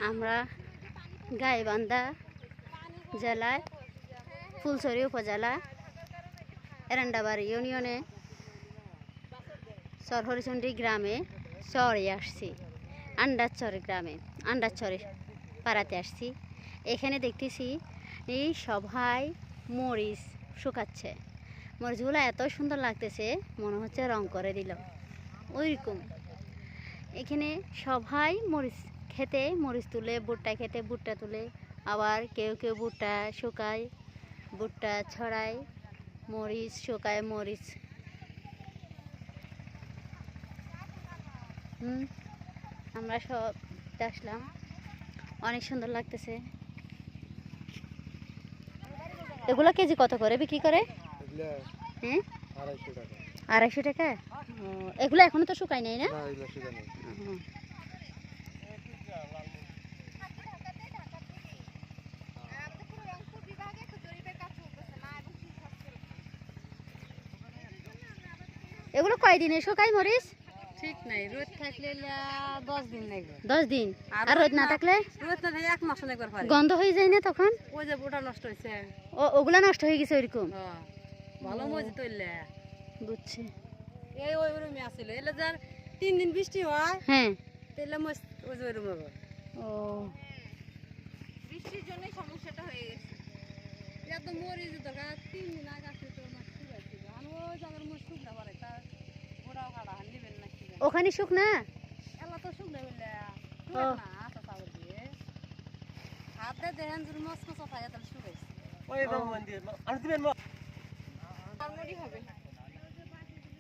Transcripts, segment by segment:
আমরা গাইবান্ধা জেলায় ফুলছড়ি উপজেলা এরান্ডাবাড়ি ইউনিয়নে সরহরিচন্ডী গ্রামে চরে আসছি। আন্ডারচর গ্রামে আন্ডারচরে পাড়াতে আসছি। এখানে দেখতেছি এই সবাই মরিচ শুকাচ্ছে। মরিচগুলো এত সুন্দর লাগতেছে, মনে হচ্ছে রং করে দিল ওইরকম। এখানে সবাই মরিচ খেতে মরিচ তুলে, ভুট্টা খেতে ভুট্টা তুলে, আবার কেউ কেউ ভুট্টা শুকায়, ভুট্টা ছড়ায়, মরিচ শুকায় মরিচ। আমরা সব আসলাম, অনেক সুন্দর লাগতেছে। এগুলো কেজি কত করে বিক্রি করে? হ্যাঁ, 250 টাকা। এগুলো এখনো তো শুকায় নাই না? এগুলো কয়দিনে শুকায় মরিচ? ঠিক নাই, রোদ থাকলে 10 দিন লাগবে। 10 দিন। আর রোদ না থাকলে? রোদ না থাকলে 1 মাস লাগবে পারে। গন্ধ হয়ে যায় না তখন? ওই যে ওটা নষ্ট হইছে। ওগুলা নষ্ট হয়ে গেছে ওইরকম? হ্যাঁ, ভালো মজি তৈলে। বুঝছি। এই ওই রুমে আছিল, এলে যার 3 দিন বৃষ্টি হয়। হ্যাঁ, তাইলে মজ ওই যে রুমে হবে। ও, বৃষ্টির জন্যই সমস্যাটা হয়ে গেছে। এত মরিচ দরকার 3 দিন আগে আসলে তো মাছ শুকাইছিল। আর ওই জায়গার মরিচ শুকনা পারে, তা ওরাও কাটা নিবেন না কি? ওখানে শুকনা? এলা তো শুকনা বললে ও, না আটা চাউল দিয়ে হাতে দেন যদি মাছ মাছ থাকে তাহলে শুকাইছে। ওই রকম দিয়ে আর দিবেন তারমরি হবে,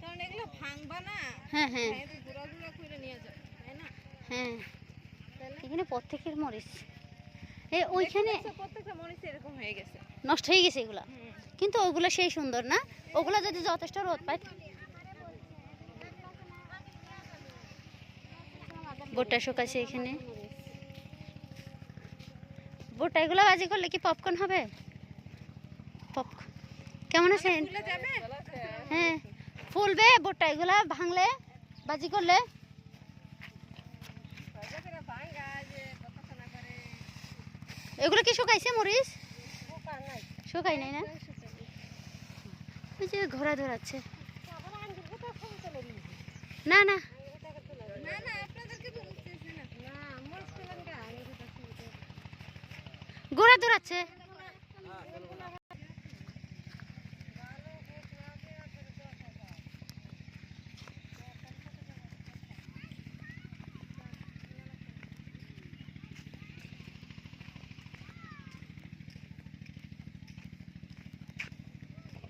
কারণ এগুলো ভাঙবা না। হ্যাঁ হ্যাঁ এত গুড়া গুড়া করে নিয়ে যায়, তাই না? হ্যাঁ, এখানে প্রত্যেকের মরিচ। ওইখানে প্রত্যেকটা মরিচ এরকম হয়ে গেছে, নষ্ট হয়ে গেছে এগুলা, কিন্তু ওগুলো সেই সুন্দর না। ওগুলা যদি যথেষ্ট রোদ পায়। ভুট্টা শুকাছে এখানে। ভুট্টা এগুলো বাজি করলে কি পপকর্ন হবে? পপকর্ন কেমন আছেন? হ্যাঁ, ফুলবে ভুট্টা এগুলা ভাঙলে বাজি করলে। এগুলো কি শুকাইছে মরিচ? শুকাই নাই না? ওই যে ঘোড়া ধরাচ্ছে। না না, ঘোড়া ধরাচ্ছে।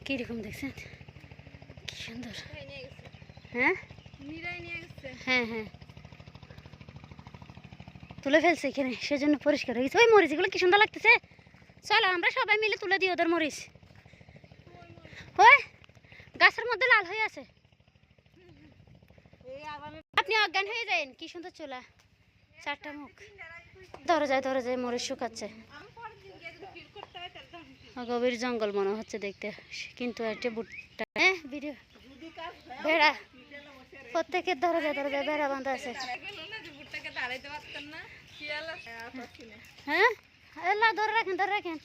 কিরকম দেখছেন? কি সুন্দর। হ্যাঁ হ্যাঁ হ্যাঁ, তুলে ফেলছে এখানে, সেজন্য পরিষ্কার হয়ে গেছে। ওই মরিচগুলো কি সুন্দর লাগতেছে। চলো আমরা সবাই মিলে তুলে দিই ওদের মরিচ। ওই গাছের মধ্যে লাল হয়ে আছে, আপনি অজ্ঞান হয়ে যান। কি সুন্দর চুলা, 4টা মুখ। ধরে যায় মরিচ শুকাচ্ছে। গভীর জঙ্গল মনে হচ্ছে দেখতে, কিন্তু একটা ভুট্টা। হ্যাঁ, ভিডিও ভেড়া প্রত্যেকের ধরে যায় ভেড়া বাঁধা আছে। হ্যাঁ, এলা ধরে রাখেন।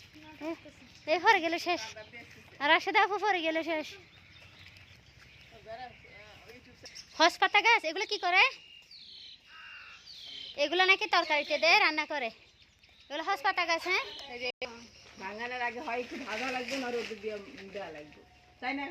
এই পরে গেলে শেষ, আর রাশেদা আপু পরে গেলে শেষ। হস পাতা গাছ এগুলো কি করে? এগুলো নাকি তরকারিতে দেয়, রান্না করে। এগুলো হস পাতা গাছ। হ্যাঁ, ভাঙানোর আগে হয় একটু ভাজা লাগবে, না রোদ দিয়ে দেওয়া লাগবে, তাই না?